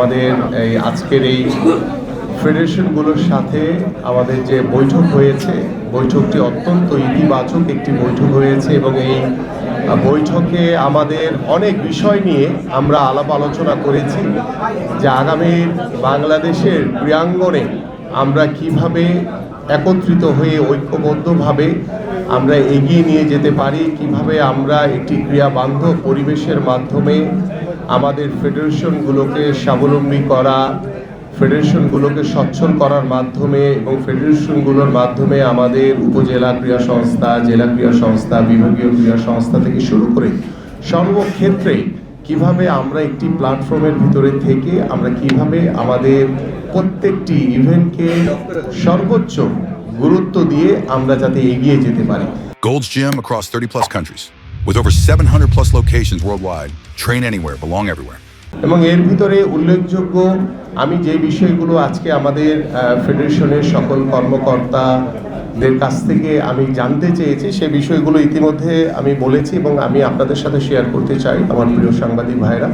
আমাদের এই আজকের এই ফেডারেশনগুলোর সাথে আমাদের যে বৈঠক হয়েছে, বৈঠকটি অত্যন্ত ইতিবাচক একটি বৈঠক হয়েছে এবং এই বৈঠকে আমাদের অনেক বিষয় নিয়ে আমরা আলাপ আলোচনা করেছি যে আগামী বাংলাদেশের ক্রীড়াঙ্গনে আমরা কিভাবে একত্রিত হয়ে ঐক্যবদ্ধভাবে আমরা এগিয়ে নিয়ে যেতে পারি, কিভাবে আমরা একটি ক্রিয়াবান্ধব পরিবেশের মাধ্যমে আমাদের ফেডারেশনগুলোকে স্বাবলম্বী করা, ফেডারেশনগুলোকে সচ্ছল করার মাধ্যমে এবং ফেডারেশনগুলোর মাধ্যমে আমাদের উপজেলা ক্রীড়া সংস্থা, জেলা ক্রীড়া সংস্থা, বিভাগীয় ক্রীড়া সংস্থা থেকে শুরু করে সর্বক্ষেত্রে কিভাবে আমরা একটি প্ল্যাটফর্মের ভিতরে থেকে আমরা কিভাবে আমাদের প্রত্যেকটি ইভেন্টকে সর্বোচ্চ গুরুত্ব দিয়ে আমরা যাতে এগিয়ে যেতে পারি। Gold's Gym across 30 plus countries with over 700 plus locations worldwide. Train anywhere, belong everywhere. এবং এর ভিতরে উল্লেখযোগ্য আমি যে বিষয়গুলো আজকে আমাদের ফেডারেশনের সকল কর্মকর্তাদের কাছ থেকে আমি জানতে চেয়েছি সে বিষয়গুলো ইতিমধ্যে আমি বলেছি এবং আমি আপনাদের সাথে শেয়ার করতে চাই আমার প্রিয় সাংবাদিক ভাইরা,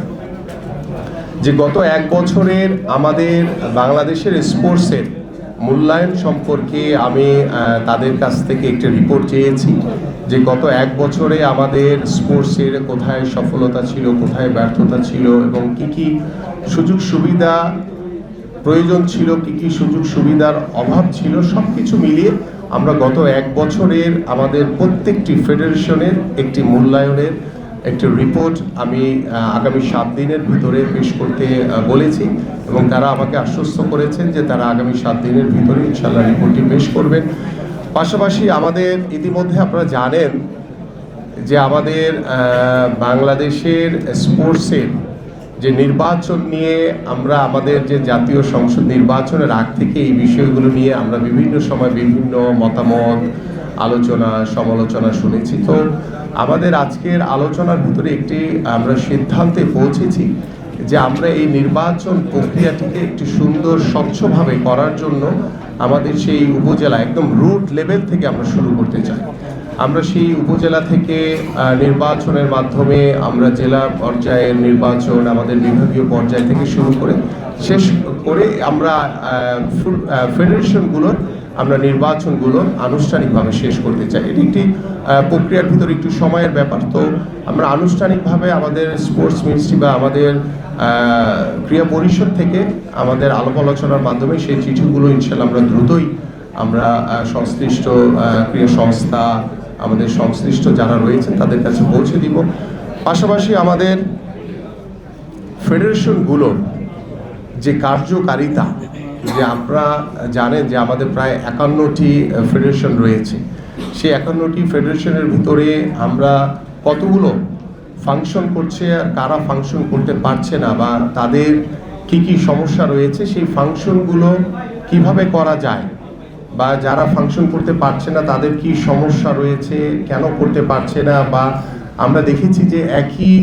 যে গত এক বছরের আমাদের বাংলাদেশের স্পোর্টসের মূল্যায়ন সম্পর্কে আমি তাদের কাছ থেকে একটি রিপোর্ট চেয়েছি যে গত এক বছরে আমাদের স্পোর্টসের কোথায় সফলতা ছিল, কোথায় ব্যর্থতা ছিল এবং কি কি সুযোগ সুবিধা প্রয়োজন ছিল, কি কি সুযোগ সুবিধার অভাব ছিল, সব কিছু মিলিয়ে আমরা গত এক বছরের আমাদের প্রত্যেকটি ফেডারেশনের একটি মূল্যায়নের একটি রিপোর্ট আমি আগামী 7 দিনের ভিতরে পেশ করতে বলেছি এবং তারা আমাকে আশ্বস্ত করেছেন যে তারা আগামী 7 দিনের ভিতরে ইনশাআল্লাহ রিপোর্টটি পেশ করবেন। পাশাপাশি আমাদের ইতিমধ্যে আপনারা জানেন যে আমাদের বাংলাদেশের স্পোর্টসের যে নির্বাচন নিয়ে আমরা আমাদের যে জাতীয় সংসদ নির্বাচনের আগ থেকে এই বিষয়গুলো নিয়ে আমরা বিভিন্ন সময় বিভিন্ন মতামত, আলোচনা, সমালোচনা শুনেছি। তো আমাদের আজকের আলোচনার ভিতরে একটি আমরা সিদ্ধান্তে পৌঁছেছি যে আমরা এই নির্বাচন প্রক্রিয়াটিকে একটি সুন্দর স্বচ্ছভাবে করার জন্য আমাদের সেই উপজেলা একদম রুট লেভেল থেকে আমরা শুরু করতে চাই। আমরা সেই উপজেলা থেকে নির্বাচনের মাধ্যমে আমরা জেলা পর্যায়ের নির্বাচন, আমাদের বিভাগীয় পর্যায় থেকে শুরু করে শেষ করে আমরা ফেডারেশনগুলোর আমরা নির্বাচনগুলো আনুষ্ঠানিকভাবে শেষ করতে চাই। এটি একটি প্রক্রিয়ার ভিতরে একটু সময়ের ব্যাপার। তো আমরা আনুষ্ঠানিকভাবে আমাদের স্পোর্টস মিনিস্ট্রি বা আমাদের ক্রীড়া পরিষদ থেকে আমাদের আলাপ আলোচনার মাধ্যমে সেই চিঠিগুলো ইনশাআল্লাহ আমরা দ্রুতই আমরা সংশ্লিষ্ট ক্রীড়া সংস্থা, আমাদের সংশ্লিষ্ট যারা রয়েছেন তাদের কাছে পৌঁছে দিব। পাশাপাশি আমাদের ফেডারেশনগুলোর যে কার্যকারিতা, যে আপনারা জানেন যে আমাদের প্রায় 51টি ফেডারেশন রয়েছে, সেই 51টি ফেডারেশনের ভিতরে আমরা কতগুলো ফাংশন করছে আর কারা ফাংশন করতে পারছে না বা তাদের কি কি সমস্যা রয়েছে, সেই ফাংশনগুলো কিভাবে করা যায় বা যারা ফাংশন করতে পারছে না তাদের কি সমস্যা রয়েছে, কেন করতে পারছে না, বা আমরা দেখেছি যে একই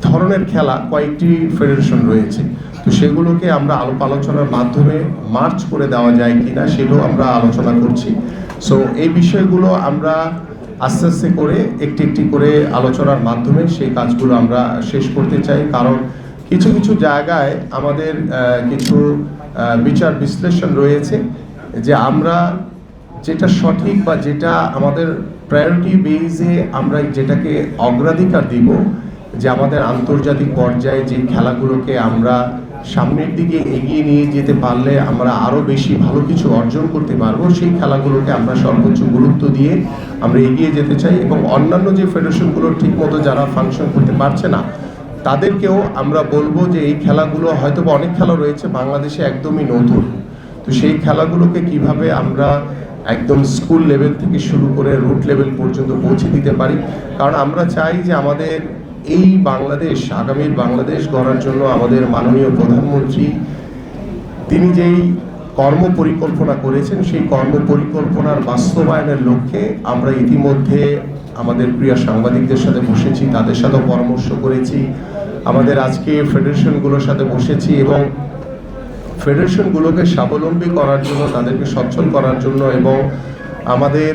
ধরনের খেলা কয়েকটি ফেডারেশন রয়েছে, তো সেগুলোকে আমরা আলোচনার মাধ্যমে মার্চ করে দেওয়া যায় কিনা সেটাও আমরা আলোচনা করছি। সো এই বিষয়গুলো আমরা আস্তে আস্তে করে একটি একটি করে আলোচনার মাধ্যমে সেই কাজগুলো আমরা শেষ করতে চাই, কারণ কিছু কিছু জায়গায় আমাদের কিছু বিচার বিশ্লেষণ রয়েছে যে আমরা যেটা সঠিক বা যেটা আমাদের প্রায়োরিটি বেসে আমরা যেটাকে অগ্রাধিকার দিব, যে আমাদের আন্তর্জাতিক পর্যায়ে যে খেলাগুলোকে আমরা সামনের দিকে এগিয়ে নিয়ে যেতে পারলে আমরা আরও বেশি ভালো কিছু অর্জন করতে পারবো, সেই খেলাগুলোকে আমরা সর্বোচ্চ গুরুত্ব দিয়ে আমরা এগিয়ে যেতে চাই এবং অন্যান্য যে ফেডারেশনগুলো ঠিকমতো যারা ফাংশন করতে পারছে না তাদেরকেও আমরা বলবো যে এই খেলাগুলো হয়তো অনেক খেলা রয়েছে বাংলাদেশে একদমই নতুন, তো সেই খেলাগুলোকে কিভাবে আমরা একদম স্কুল লেভেল থেকে শুরু করে রুট লেভেল পর্যন্ত পৌঁছে দিতে পারি। কারণ আমরা চাই যে আমাদের এই বাংলাদেশ, আগামীর বাংলাদেশ গড়ার জন্য আমাদের মাননীয় প্রধানমন্ত্রী তিনি যেই কর্ম পরিকল্পনা করেছেন সেই কর্ম পরিকল্পনার বাস্তবায়নের লক্ষ্যে আমরা ইতিমধ্যে আমাদের প্রিয় সাংবাদিকদের সাথে বসেছি, তাদের সাথেও পরামর্শ করেছি, আমাদের আজকে ফেডারেশনগুলোর সাথে বসেছি এবং ফেডারেশনগুলোকে স্বাবলম্বী করার জন্য, তাদেরকে সচ্ছল করার জন্য এবং আমাদের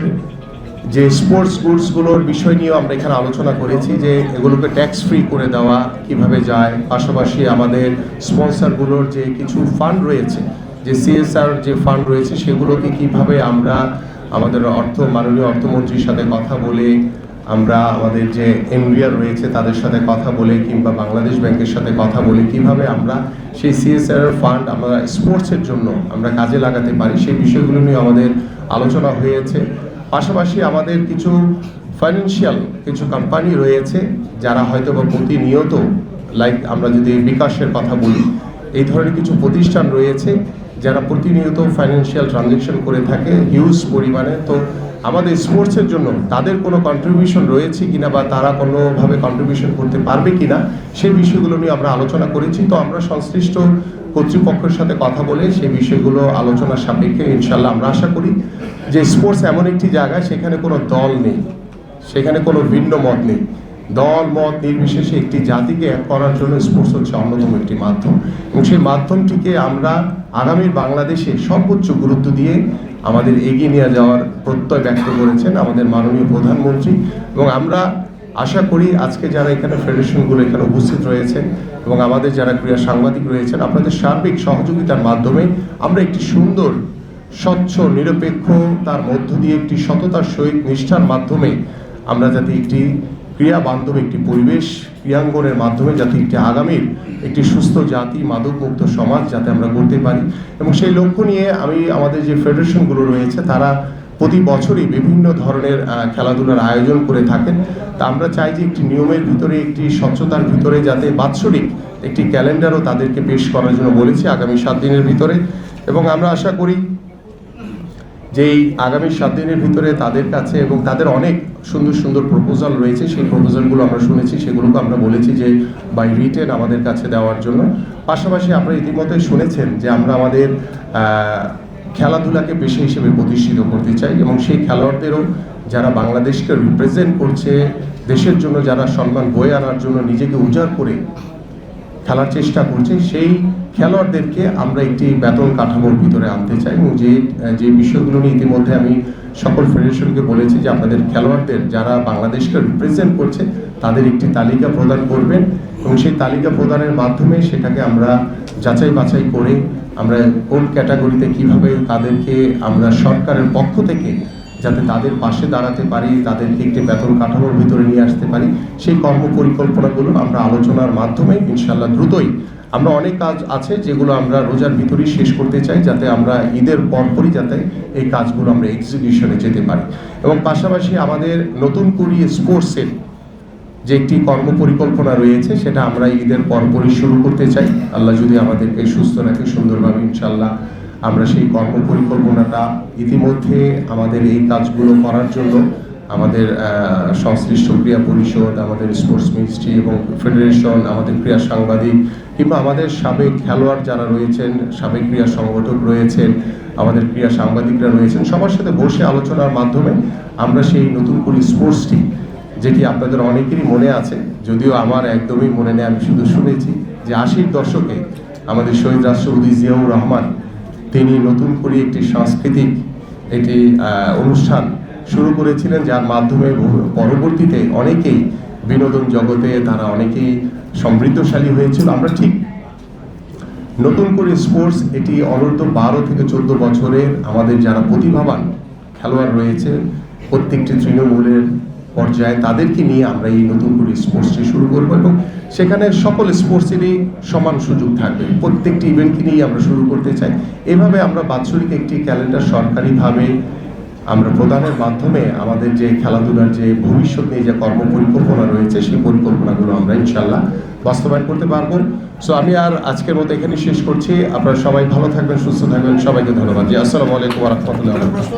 যে স্পোর্টস গুডসগুলোর বিষয় নিয়েও আমরা এখানে আলোচনা করেছি যে এগুলোকে ট্যাক্স ফ্রি করে দেওয়া কিভাবে যায়, পাশাপাশি আমাদের স্পন্সরগুলোর যে কিছু ফান্ড রয়েছে, যে সিএসআর যে ফান্ড রয়েছে সেগুলোকে কিভাবে আমরা আমাদের মাননীয় অর্থমন্ত্রীর সাথে কথা বলে, আমরা আমাদের যে এমডিআর রয়েছে তাদের সাথে কথা বলে, কিংবা বাংলাদেশ ব্যাংকের সাথে কথা বলে কিভাবে আমরা সেই সিএসআর ফান্ড আমরা স্পোর্টসের জন্য আমরা কাজে লাগাতে পারি, সেই বিষয়গুলো নিয়ে আমাদের আলোচনা হয়েছে। পাশাপাশি আমাদের কিছু ফাইন্যান্সিয়াল কিছু কোম্পানি রয়েছে যারা হয়তো বা প্রতিনিয়ত, লাইক আমরা যদি বিকাশের কথা বলি, এই ধরনের কিছু প্রতিষ্ঠান রয়েছে যারা প্রতিনিয়ত ফাইন্যান্সিয়াল ট্রানজ্যাকশন করে থাকে হিউজ পরিমাণে। তো আমাদের স্পোর্টসের জন্য তাদের কোনো কন্ট্রিবিউশন রয়েছে কিনা বা তারা কোনোভাবে কন্ট্রিবিউশন করতে পারবে কিনা সেই বিষয়গুলো নিয়ে আমরা আলোচনা করেছি। তো আমরা সংশ্লিষ্ট কর্তৃপক্ষের সাথে কথা বলে সেই বিষয়গুলো আলোচনার সাপেক্ষে ইনশাল্লাহ আমরা আশা করি যে স্পোর্টস এমন একটি জায়গা, সেখানে কোনো দল নেই, সেখানে কোনো ভিন্ন মত নেই, দল মত নির্বিশেষে একটি জাতিকে এক করার জন্য স্পোর্টস হচ্ছে অন্যতম একটি মাধ্যম, এবং সেই মাধ্যমটিকে আমরা আগামীর বাংলাদেশে সর্বোচ্চ গুরুত্ব দিয়ে আমাদের এগিয়ে নিয়ে যাওয়ার প্রত্যয় ব্যক্ত করেছেন আমাদের মাননীয় প্রধানমন্ত্রী। এবং আমরা আশা করি আজকে যারা এখানে ফেডারেশনগুলো এখানে উপস্থিত রয়েছেন এবং আমাদের যারা ক্রীড়া সাংবাদিক রয়েছেন, আপনাদের সার্বিক সহযোগিতার মাধ্যমে আমরা একটি সুন্দর স্বচ্ছ নিরপেক্ষ তার মধ্য দিয়ে একটি সততার সহিত নিষ্ঠার মাধ্যমে আমরা যাতে একটি ক্রিয়া বান্ধব একটি পরিবেশ ক্রিয়াঙ্গনের মাধ্যমে যাতে একটি আগামীর একটি সুস্থ জাতি মাদকমুক্ত সমাজ যাতে আমরা করতে পারি, এবং সেই লক্ষ্য নিয়ে আমাদের যে ফেডারেশনগুলো রয়েছে তারা প্রতি বছরই বিভিন্ন ধরনের খেলাধুলার আয়োজন করে থাকেন। তা আমরা চাই যে একটি নিয়মের ভিতরে, একটি স্বচ্ছতার ভিতরে যাতে বাৎসরিক একটি ক্যালেন্ডারও তাদেরকে পেশ করার জন্য বলেছি আগামী 7 দিনের ভিতরে। এবং আমরা আশা করি যে এই আগামী 7 দিনের ভিতরে তাদের কাছে, এবং তাদের অনেক সুন্দর সুন্দর প্রপোজাল রয়েছে, সেই প্রপোজালগুলো আমরা শুনেছি, সেগুলোকে আমরা বলেছি যে বাই রিটেন আমাদের কাছে দেওয়ার জন্য। পাশাপাশি আপনারা ইতিমধ্যে শুনেছেন যে আমরা আমাদের খেলাধুলাকে পেশা হিসেবে প্রতিষ্ঠিত করতে চাই, এবং সেই খেলোয়াড়দেরও যারা বাংলাদেশকে রিপ্রেজেন্ট করছে, দেশের জন্য যারা সম্মান বয়ে আনার জন্য নিজেকে উজাড় করে খেলার চেষ্টা করছে, সেই খেলোয়াড়দেরকে আমরা একটি বেতন কাঠামোর ভিতরে আনতে চাই। এবং যে বিষয়গুলো নিয়ে ইতিমধ্যে আমি সকল ফেডারেশনকে বলেছি যে আপনাদের খেলোয়াড়দের যারা বাংলাদেশকে রিপ্রেজেন্ট করছে তাদের একটি তালিকা প্রদান করবেন, এবং সেই তালিকা প্রদানের মাধ্যমে সেটাকে আমরা যাচাই বাছাই করে আমরা কোন ক্যাটাগরিতে কিভাবে তাদেরকে আমরা সরকারের পক্ষ থেকে যাতে তাদের পাশে দাঁড়াতে পারি, তাদেরকে একটি বেতন কাঠামোর ভিতরে নিয়ে আসতে পারি, সেই কর্ম পরিকল্পনাগুলো আমরা আলোচনার মাধ্যমে ইনশাল্লাহ দ্রুতই, আমরা অনেক কাজ আছে যেগুলো আমরা রোজার ভিতরেই শেষ করতে চাই, যাতে আমরা ঈদের পরপরই যাতে এই কাজগুলো আমরা এক্সিকিউশনে যেতে পারি। এবং পাশাপাশি আমাদের নতুন করে স্পোর্টসের যে একটি কর্ম পরিকল্পনা রয়েছে সেটা আমরা ঈদের পরপরই শুরু করতে চাই, আল্লাহ যদি আমাদেরকে সুস্থ রাখে সুন্দরভাবে ইনশাল্লাহ আমরা সেই কর্ম পরিকল্পনাটা ইতিমধ্যে আমাদের এই কাজগুলো করার জন্য আমাদের সংশ্লিষ্ট ক্রীড়া পরিষদ, আমাদের স্পোর্টস মিনিস্ট্রি এবং ফেডারেশন, আমাদের ক্রীড়া সাংবাদিক কিংবা আমাদের সাবেক খেলোয়াড় যারা রয়েছেন, সাবেক ক্রীড়া সংগঠক রয়েছেন, আমাদের ক্রীড়া সাংবাদিকরা রয়েছেন, সবার সাথে বসে আলোচনার মাধ্যমে আমরা সেই নতুন করে স্পোর্টসটি, যেটি আপনাদের অনেকেরই মনে আছে, যদিও আমার একদমই মনে নেই, আমি শুধু শুনেছি যে 80-র দশকে আমাদের শহীদ রাষ্ট্রপতি জিয়াউর রহমান তিনি নতুন করে একটি সাংস্কৃতিক একটি অনুষ্ঠান শুরু করেছিলেন, যার মাধ্যমে পরবর্তীতে অনেকেই বিনোদন জগতে তারা অনেকেই সমৃদ্ধশালী হয়েছিল। আমরা ঠিক নতুন করে স্পোর্টস এটি অনূর্ধ্ব 12 থেকে 14 বছরের আমাদের যারা প্রতিভাবান খেলোয়াড় রয়েছে প্রত্যেকটি তৃণমূলের পর্যায়ে তাদেরকে নিয়ে আমরা এই নতুন করে স্পোর্টসটি শুরু করব, এবং সেখানে সকল স্পোর্টসেরই সমান সুযোগ থাকবে, প্রত্যেকটি ইভেন্টকে নিয়ে আমরা শুরু করতে চাই। এভাবে আমরা বাৎসরিক একটি ক্যালেন্ডার সরকারিভাবে আমরা প্রদানের মাধ্যমে আমাদের যে খেলাধুলার যে ভবিষ্যৎ নিয়ে যে কর্ম পরিকল্পনা রয়েছে সেই পরিকল্পনাগুলো আমরা ইনশাল্লাহ বাস্তবায়ন করতে পারবো। সো আমি আর আজকের মতো এখানে শেষ করছি। আপনারা সবাই ভালো থাকবেন, সুস্থ থাকবেন, সবাইকে ধন্যবাদ। জি, আসসালামু আলাইকুম ওয়া রাহমাতুল্লাহি ওয়া বারাকাতুহু।